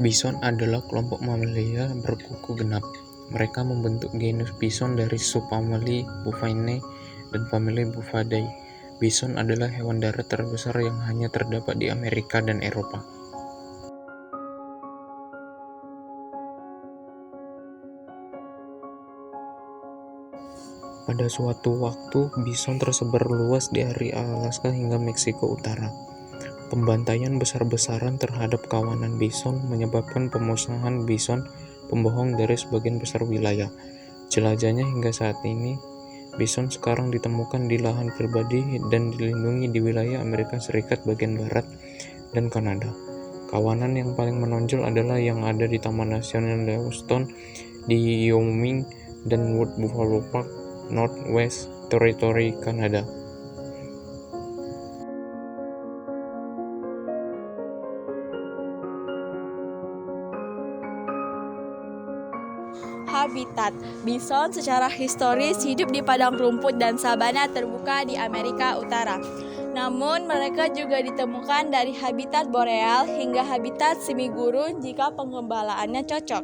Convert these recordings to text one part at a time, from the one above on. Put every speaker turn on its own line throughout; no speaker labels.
Bison adalah kelompok mamalia berkuku genap. Mereka membentuk genus bison dari subfamili Bovinae dan famili Bovidae. Bison adalah hewan darat terbesar yang hanya terdapat di Amerika dan Eropa. Pada suatu waktu, bison tersebar luas dari Alaska hingga Meksiko Utara. Pembantaian besar-besaran terhadap kawanan bison menyebabkan pemusnahan bison pembohong dari sebagian besar wilayah. Jelajahnya hingga saat ini, bison sekarang ditemukan di lahan pribadi dan dilindungi di wilayah Amerika Serikat bagian barat dan Kanada. Kawanan yang paling menonjol adalah yang ada di Taman Nasional Yellowstone di Wyoming dan Wood Buffalo Park, Northwest Territory, Kanada.
Habitat bison secara historis hidup di padang rumput dan sabana terbuka di Amerika Utara. Namun mereka juga ditemukan dari habitat boreal hingga habitat semi gurun jika pengembalaannya cocok.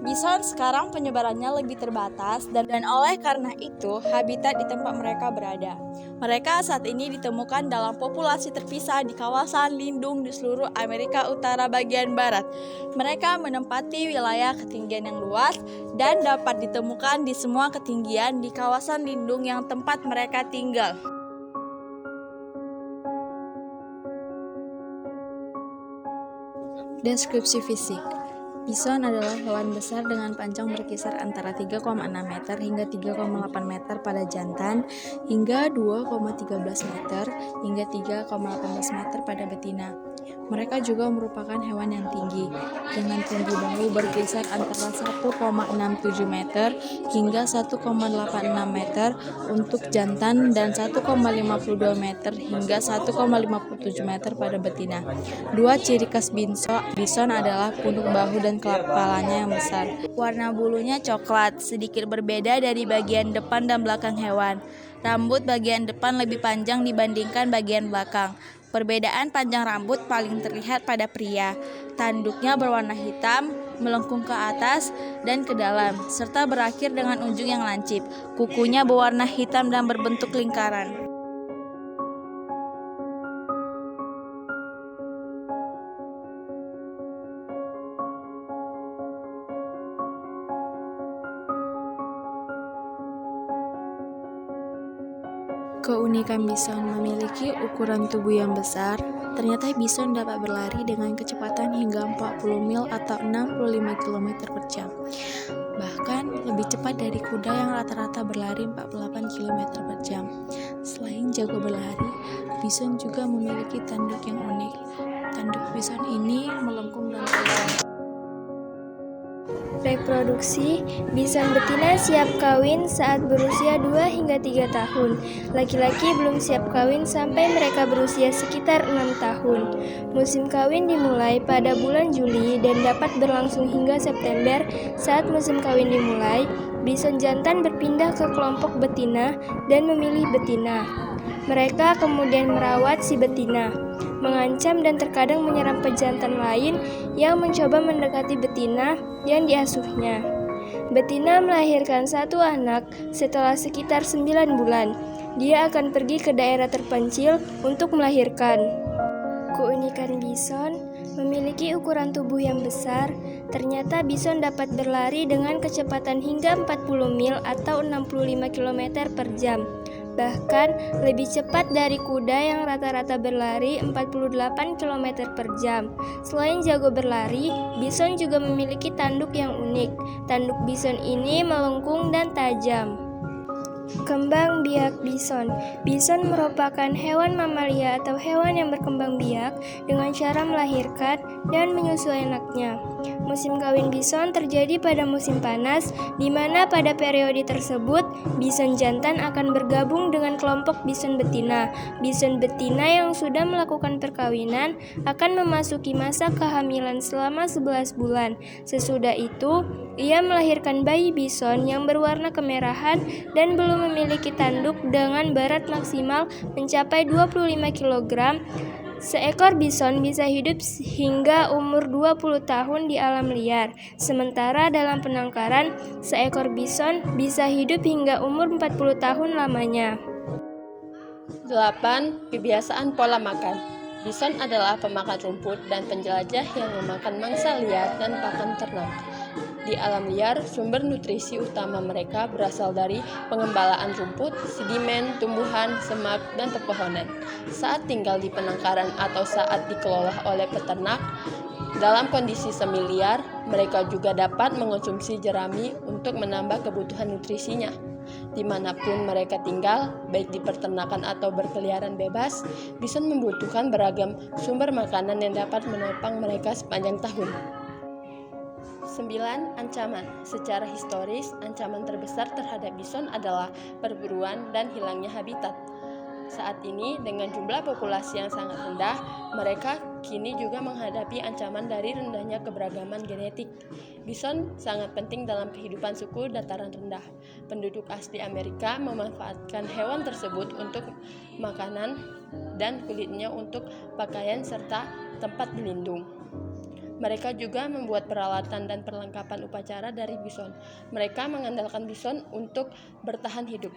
Bison sekarang penyebarannya lebih terbatas dan oleh karena itu habitat di tempat mereka berada. Mereka saat ini ditemukan dalam populasi terpisah di kawasan lindung di seluruh Amerika Utara bagian barat. Mereka menempati wilayah ketinggian yang luas dan dapat ditemukan di semua ketinggian di kawasan lindung yang tempat mereka tinggal. Deskripsi fisik. Bison adalah hewan besar dengan panjang berkisar antara 3,6 meter hingga 3,8 meter pada jantan, hingga 2,13 meter hingga 3,18 meter pada betina. Mereka juga merupakan hewan yang tinggi, dengan tinggi bahu berkisar antara 1,67 meter hingga 1,86 meter untuk jantan dan 1,52 meter hingga 1,57 meter pada betina. Dua ciri khas bison adalah punuk bahu dan kepalanya yang besar. Warna bulunya coklat, sedikit berbeda dari bagian depan dan belakang hewan. Rambut bagian depan lebih panjang dibandingkan bagian belakang. Perbedaan panjang rambut paling terlihat pada pria. Tanduknya berwarna hitam, melengkung ke atas dan ke dalam, serta berakhir dengan ujung yang lancip. Kukunya berwarna hitam dan berbentuk lingkaran. Keunikan bison memiliki ukuran tubuh yang besar. Ternyata bison dapat berlari dengan kecepatan hingga 40 mil atau 65 km per jam. Bahkan lebih cepat dari kuda yang rata-rata berlari 48 km per jam. Selain jago berlari, bison juga memiliki tanduk yang unik. Tanduk bison ini melengkung dan tajam.
Reproduksi, bison betina siap kawin saat berusia 2 hingga 3 tahun. Laki-laki belum siap kawin sampai mereka berusia sekitar 6 tahun. Musim kawin dimulai pada bulan Juli dan dapat berlangsung hingga September. Saat musim kawin dimulai, bison jantan berpindah ke kelompok betina dan memilih betina. Mereka kemudian merawat si betina, mengancam dan terkadang menyerang pejantan lain yang mencoba mendekati betina yang diasuhnya. Betina melahirkan satu anak setelah sekitar 9 bulan. Dia akan pergi ke daerah terpencil untuk melahirkan. Keunikan bison memiliki ukuran tubuh yang besar. Ternyata bison dapat berlari dengan kecepatan hingga 40 mil atau 65 km per jam. Bahkan lebih cepat dari kuda yang rata-rata berlari 48 km per jam. Selain jago berlari, bison juga memiliki tanduk yang unik. Tanduk bison ini melengkung dan tajam. Kembang biak bison. Bison merupakan hewan mamalia atau hewan yang berkembang biak dengan cara melahirkan dan menyusui anaknya. Musim kawin bison terjadi pada musim panas, di mana pada periode tersebut bison jantan akan bergabung dengan kelompok bison betina. Bison betina yang sudah melakukan perkawinan akan memasuki masa kehamilan selama 11 bulan. Sesudah itu, ia melahirkan bayi bison yang berwarna kemerahan dan belum memiliki tanduk dengan berat maksimal mencapai 25 kg Seekor bison bisa hidup hingga umur 20 tahun di alam liar. Sementara dalam penangkaran, seekor bison bisa hidup hingga umur 40 tahun lamanya.
8. Kebiasaan pola makan. Bison adalah pemakan rumput dan penjelajah yang memakan mangsa liar dan pakan ternak. Di alam liar, sumber nutrisi utama mereka berasal dari pengembalaan rumput, sedimen, tumbuhan, semak, dan pepohonan. Saat tinggal di penangkaran atau saat dikelola oleh peternak, dalam kondisi semi liar, mereka juga dapat mengonsumsi jerami untuk menambah kebutuhan nutrisinya. Dimanapun mereka tinggal, baik di peternakan atau berkeliaran bebas, bison membutuhkan beragam sumber makanan yang dapat menopang mereka sepanjang tahun. 9. Ancaman. Secara historis, ancaman terbesar terhadap bison adalah perburuan dan hilangnya habitat. Saat ini, dengan jumlah populasi yang sangat rendah, mereka kini juga menghadapi ancaman dari rendahnya keberagaman genetik. Bison sangat penting dalam kehidupan suku dataran rendah. Penduduk asli Amerika memanfaatkan hewan tersebut untuk makanan dan kulitnya untuk pakaian serta tempat berlindung. Mereka juga membuat peralatan dan perlengkapan upacara dari bison. Mereka mengandalkan bison untuk bertahan hidup.